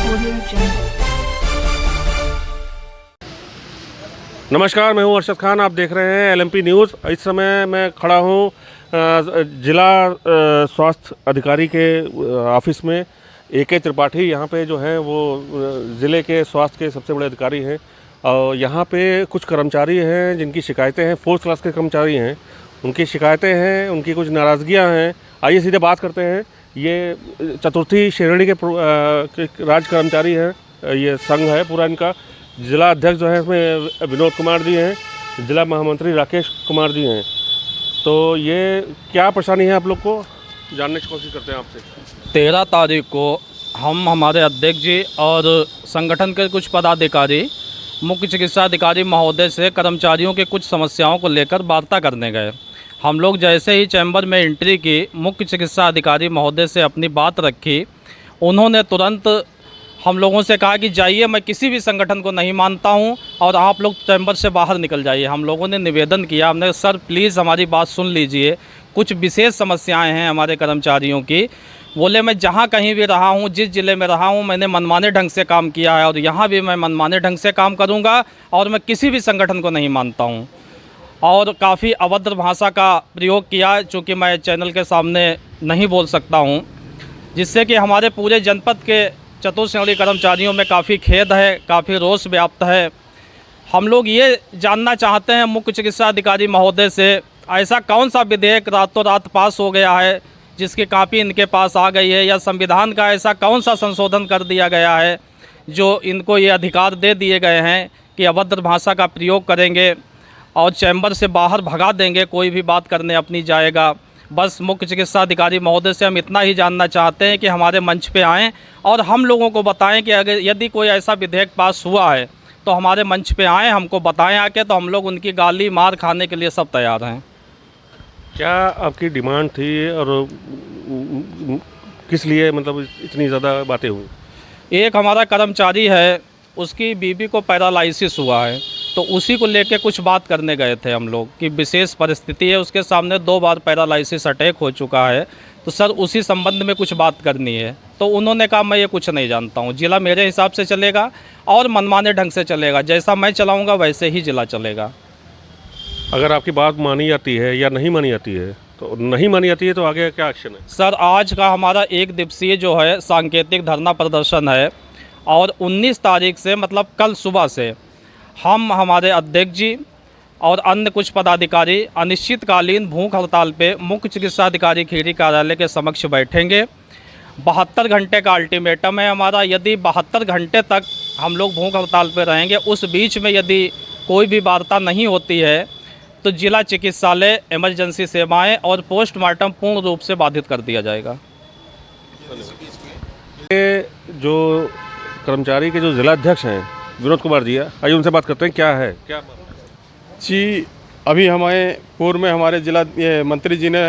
Audio Jungle. नमस्कार, मैं हूं अरशद खान। आप देख रहे हैं एलएमपी न्यूज़। इस समय मैं खड़ा हूं जिला स्वास्थ्य अधिकारी के ऑफिस में। AK त्रिपाठी यहाँ पे जो हैं वो ज़िले के स्वास्थ्य के सबसे बड़े अधिकारी हैं। और यहाँ पे कुछ कर्मचारी हैं जिनकी शिकायतें हैं, 4th क्लास के कर्मचारी हैं, उनकी शिकायतें हैं, उनकी कुछ नाराज़गियाँ हैं। आइए सीधे बात करते हैं। ये चतुर्थी श्रेणी के राज्य कर्मचारी हैं, ये संघ है पूरा इनका। जिला अध्यक्ष जो है इसमें विनोद कुमार जी हैं, जिला महामंत्री राकेश कुमार जी हैं। तो ये क्या परेशानी है आप लोग को जानने की कोशिश करते हैं आपसे। 13 तारीख को हम हमारे अध्यक्ष जी और संगठन के कुछ पदाधिकारी मुख्य चिकित्सा अधिकारी महोदय से कर्मचारियों के कुछ समस्याओं को लेकर वार्ता करने गए। हम लोग जैसे ही चैम्बर में एंट्री की, मुख्य चिकित्सा अधिकारी महोदय से अपनी बात रखी। उन्होंने तुरंत हम लोगों से कहा कि जाइए, मैं किसी भी संगठन को नहीं मानता हूं और आप लोग चैम्बर से बाहर निकल जाइए। हम लोगों ने निवेदन किया, हमने सर प्लीज़ हमारी बात सुन लीजिए, कुछ विशेष समस्याएं हैं हमारे कर्मचारियों की। बोले मैं जहां कहीं भी रहा हूं, जिस ज़िले में रहा हूं, मैंने मनमाने ढंग से काम किया है और यहाँ भी मैं मनमाने ढंग से काम करूँगा और मैं किसी भी संगठन को नहीं मानता हूँ। और काफ़ी अभद्र भाषा का प्रयोग किया, चूँकि मैं चैनल के सामने नहीं बोल सकता हूँ, जिससे कि हमारे पूरे जनपद के चतुर्श्रेणी कर्मचारियों में काफ़ी खेद है, काफ़ी रोष व्याप्त है। हम लोग ये जानना चाहते हैं मुख्य चिकित्सा अधिकारी महोदय से, ऐसा कौन सा विधेयक रातों रात पास हो गया है जिसकी कापी इनके पास आ गई है, या संविधान का ऐसा कौन सा संशोधन कर दिया गया है जो इनको ये अधिकार दे दिए गए हैं कि अभद्र भाषा का प्रयोग करेंगे और चैम्बर से बाहर भगा देंगे, कोई भी बात करने अपनी जाएगा। बस मुख्य चिकित्सा अधिकारी महोदय से हम इतना ही जानना चाहते हैं कि हमारे मंच पे आएँ और हम लोगों को बताएं कि अगर यदि कोई ऐसा विधेयक पास हुआ है तो हमारे मंच पे आएँ, हमको बताएं आके, तो हम लोग उनकी गाली मार खाने के लिए सब तैयार हैं। क्या आपकी डिमांड थी और किस लिए मतलब इतनी ज़्यादा बातें हुई। एक हमारा कर्मचारी है, उसकी बीवी को पैरालिसिस हुआ है, तो उसी को लेके कुछ बात करने गए थे हम लोग कि विशेष परिस्थिति है, उसके सामने 2 बार पैरालिसिस अटैक हो चुका है, तो सर उसी संबंध में कुछ बात करनी है। तो उन्होंने कहा मैं ये कुछ नहीं जानता हूँ, जिला मेरे हिसाब से चलेगा और मनमाने ढंग से चलेगा, जैसा मैं चलाऊँगा वैसे ही जिला चलेगा। अगर आपकी बात मानी जाती है या नहीं मानी जाती है, तो नहीं मानी जाती है तो आगे क्या एक्शन है। सर आज का हमारा 1 दिवसीय जो है सांकेतिक धरना प्रदर्शन है और 19 तारीख से मतलब कल सुबह से हम हमारे अध्यक्ष जी और अन्य कुछ पदाधिकारी अनिश्चितकालीन भूख हड़ताल पे मुख्य चिकित्सा अधिकारी खीरी कार्यालय के समक्ष बैठेंगे। 72 घंटे का अल्टीमेटम है हमारा। यदि 72 घंटे तक हम लोग भूख हड़ताल पे रहेंगे, उस बीच में यदि कोई भी वार्ता नहीं होती है तो जिला चिकित्सालय, इमरजेंसी सेवाएं और पोस्टमार्टम पूर्ण रूप से बाधित कर दिया जाएगा। ये जो कर्मचारी के जो जिला अध्यक्ष हैं विनोद कुमार जी है, आइए उनसे बात करते हैं। क्या है क्या जी, अभी हमारे पूर्व में हमारे जिला मंत्री जी ने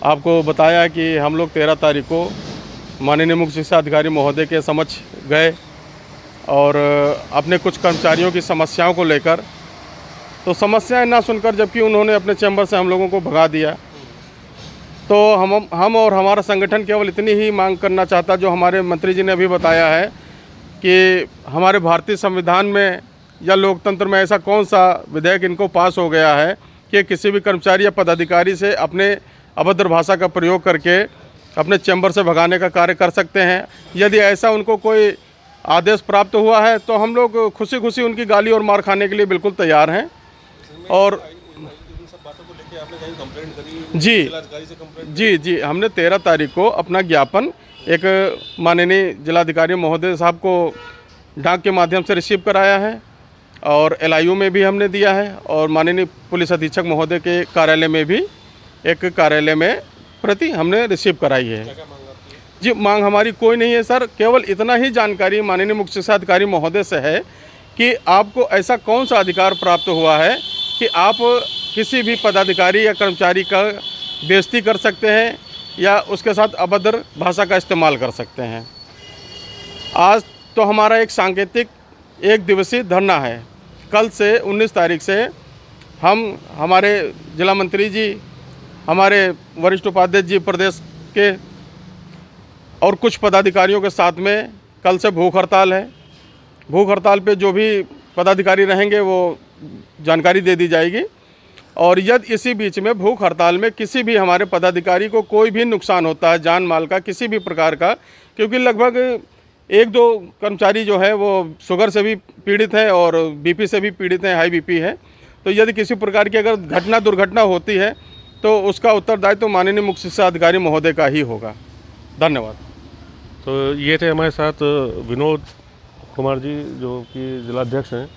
आपको बताया कि हम लोग 13 तारीख को माननीय मुख्य चिकित्सा अधिकारी महोदय के समक्ष गए और अपने कुछ कर्मचारियों की समस्याओं को लेकर, तो समस्याएं ना सुनकर जबकि उन्होंने अपने चैम्बर से हम लोगों को भगा दिया, तो हम और हमारा संगठन केवल इतनी ही मांग करना चाहता, जो हमारे मंत्री जी ने अभी बताया है कि हमारे भारतीय संविधान में या लोकतंत्र में ऐसा कौन सा विधेयक इनको पास हो गया है कि किसी भी कर्मचारी या पदाधिकारी से अपने अभद्र भाषा का प्रयोग करके अपने चैम्बर से भगाने का कार्य कर सकते हैं। यदि ऐसा उनको कोई आदेश प्राप्त हुआ है तो हम लोग खुशी खुशी उनकी गाली और मार खाने के लिए बिल्कुल तैयार हैं। और जी, हमने 13 तारीख को अपना ज्ञापन एक माननीय जिलाधिकारी महोदय साहब को डाक के माध्यम से रिसीव कराया है और LIU में भी हमने दिया है और माननीय पुलिस अधीक्षक महोदय के कार्यालय में भी एक कार्यालय में प्रति हमने रिसीव कराई है। जी, मांग हमारी कोई नहीं है सर, केवल इतना ही जानकारी माननीय मुख्य चिकित्सा अधिकारी महोदय से है कि आपको ऐसा कौन सा अधिकार प्राप्त हुआ है कि आप किसी भी पदाधिकारी या कर्मचारी का बेइज्जती कर सकते हैं या उसके साथ अभद्र भाषा का इस्तेमाल कर सकते हैं। आज तो हमारा एक सांकेतिक 1 दिवसीय धरना है। कल से 19 तारीख से हम हमारे जिला मंत्री जी, हमारे वरिष्ठ उपाध्यक्ष जी प्रदेश के और कुछ पदाधिकारियों के साथ में कल से भूख हड़ताल है। भूख हड़ताल पे जो भी पदाधिकारी रहेंगे वो जानकारी दे दी जाएगी। और यदि इसी बीच में भूख हड़ताल में किसी भी हमारे पदाधिकारी को कोई भी नुकसान होता है, जान माल का किसी भी प्रकार का, क्योंकि लगभग 1-2 कर्मचारी जो है वो शुगर से भी पीड़ित हैं और बीपी से भी पीड़ित हैं, हाई बीपी है। तो यदि किसी प्रकार की अगर दुर्घटना होती है तो उसका उत्तरदायित्व तो माननीय मुख्य शिक्षा अधिकारी महोदय का ही होगा। धन्यवाद। तो ये थे हमारे साथ विनोद कुमार जी, जो कि जिलाध्यक्ष हैं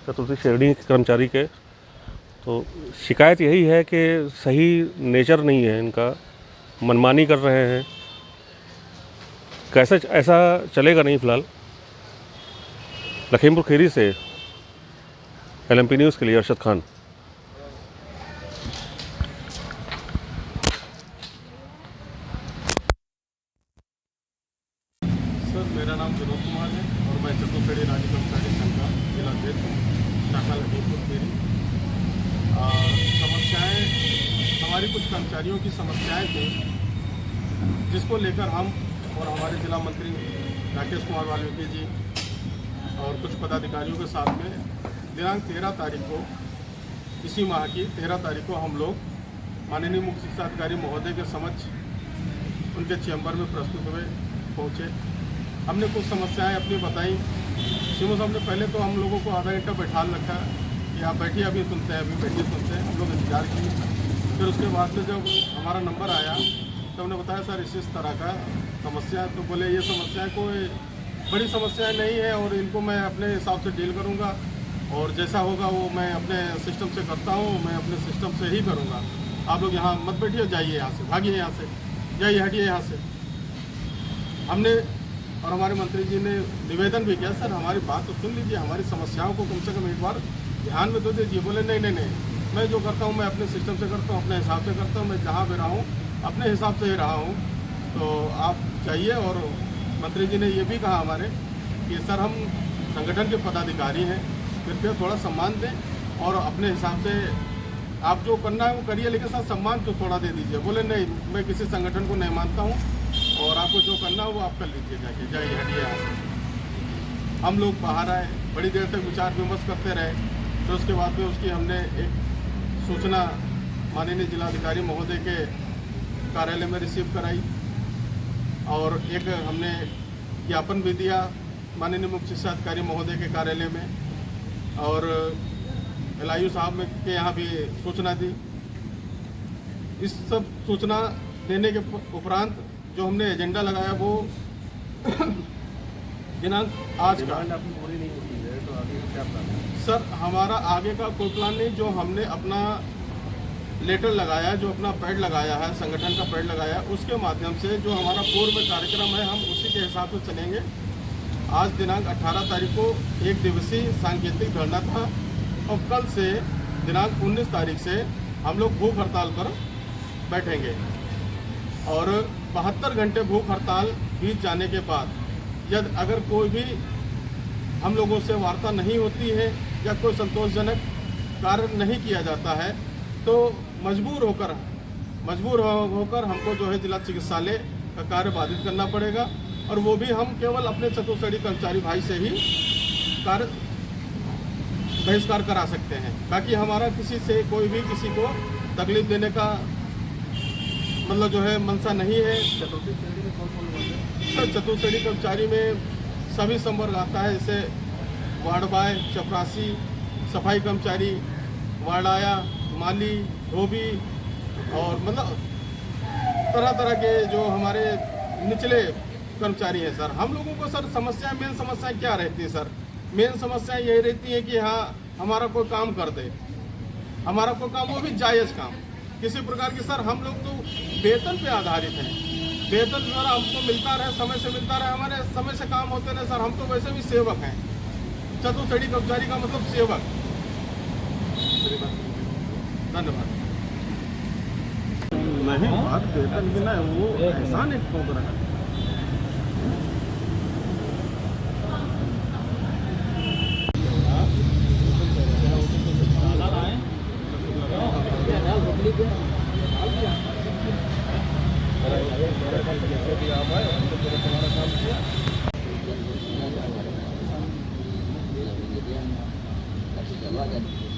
चतुर्थी श्रेणी कर्मचारी के। तो शिकायत यही है कि सही नेचर नहीं है इनका, मनमानी कर रहे हैं। कैसे ऐसा चलेगा नहीं। फ़िलहाल लखीमपुर खीरी से LMP न्यूज़ के लिए अरशद खान। सर, मेरा नाम विनोद कुमार है और मैं चतुर्थी राज्य कर्मचारी संघ का जिलाध्यक्ष हूँ, शाखा लखीमपुर खीरी। समस्याएं, हमारी कुछ कर्मचारियों की समस्याएं थी, जिसको लेकर हम और हमारे जिला मंत्री राकेश कुमार वाल्मीकि जी और कुछ पदाधिकारियों के साथ में दिनांक 13 तारीख को, इसी माह की 13 तारीख को हम लोग माननीय मुख्य शिक्षा अधिकारी महोदय के समक्ष उनके चैम्बर में प्रस्तुत हुए, पहुँचे। हमने कुछ समस्याएं अपनी बताई। सीमो साहब ने पहले तो हम लोगों को आधा घंटा बैठा रखा कि आप बैठिए, अभी सुनते हैं, अभी बैठिए सुनते हैं। हम लोग इंतजार किए। फिर उसके बाद से जब हमारा नंबर आया तो हमने बताया सर इस तरह का समस्या। तो बोले ये समस्या कोई बड़ी समस्या नहीं है और इनको मैं अपने हिसाब से डील करूँगा और जैसा होगा वो मैं अपने सिस्टम से करता हूँ, मैं अपने सिस्टम से ही करूँगा। आप लोग यहाँ मत बैठिए, जाइए यहाँ से, भागिए यहाँ से, जाइए, हटिए यहाँ से। हमने और हमारे मंत्री जी ने निवेदन भी किया, सर हमारी बात तो सुन लीजिए, हमारी समस्याओं को कम से कम एक बार ध्यान में तो दीजिए। बोले नहीं, मैं जो करता हूँ मैं अपने सिस्टम से करता हूँ, अपने हिसाब से करता हूँ, मैं जहाँ भी रहा हूँ अपने हिसाब से ही रहा हूँ। तो आप चाहिए। और मंत्री जी ने ये भी कहा हमारे कि सर हम संगठन के पदाधिकारी हैं, कृपया थोड़ा सम्मान दें और अपने हिसाब से आप जो करना है वो करिए, लेकिन सर सम्मान तो थोड़ा दे दीजिए। बोले नहीं, मैं किसी संगठन को नहीं मानता हूँ और आपको जो करना हो वो आप कर लीजिए, जाइए, हटिए यहाँ से। हम लोग बाहर आए, बड़ी देर तक विचार विमर्श करते रहे। तो उसके बाद में उसकी हमने एक सूचना माननीय जिलाधिकारी महोदय के कार्यालय में रिसीव कराई और एक हमने ज्ञापन भी दिया माननीय मुख्य शिक्षा अधिकारी महोदय के कार्यालय में और LIU साहब के यहाँ भी सूचना दी। इस सब सूचना देने के उपरांत जो हमने एजेंडा लगाया वो दिनांक आज का। सर हमारा आगे का कोई प्लान नहीं। जो हमने अपना लेटर लगाया, जो अपना पैड लगाया है, संगठन का पैड लगाया, उसके माध्यम से जो हमारा पूर्व कार्यक्रम है हम उसी के हिसाब से चलेंगे। आज दिनांक 18 तारीख को 1 दिवसीय सांकेतिक धरना था और कल से दिनांक 19 तारीख से हम लोग भूख हड़ताल पर बैठेंगे और 72 घंटे भूख हड़ताल बीत जाने के बाद यदि अगर कोई भी हम लोगों से वार्ता नहीं होती है या कोई संतोषजनक कार्य नहीं किया जाता है तो मजबूर होकर हमको जो है जिला चिकित्सालय का कार्य बाधित करना पड़ेगा और वो भी हम केवल अपने चतुर्श्रेणी कर्मचारी भाई से ही कार्य बहिष्कार करा सकते हैं। बाकी हमारा किसी से कोई भी किसी को तकलीफ देने का मतलब जो है मंशा नहीं है। चतुर्श्रेणी कर्मचारी में सभी संवर्ग आता है, जैसे वार्ड बॉय, चपरासी, सफाई कर्मचारी, वार्डाया, माली, धोबी और मतलब तरह तरह के जो हमारे निचले कर्मचारी हैं। सर हम लोगों को सर समस्या, मेन समस्या क्या रहती है सर? मेन समस्या यही रहती है कि हाँ हमारा कोई काम कर दे, हमारा कोई काम, वो भी जायज़ काम किसी प्रकार की। सर हम लोग तो वेतन पे आधारित हैं, वेतन द्वारा हमको मिलता रहे, समय से मिलता रहे, हमारे समय से काम होते रहे। सर हम तो वैसे भी सेवक हैं, चतुर्श्रेणी कर्मचारी का मतलब सेवक। धन्यवाद। नहीं, बात वेतन की ना, वो एहसान एक ठोक रहा है। आप आए, हमने तुम्हारा काम किया। चलो आ जाओ।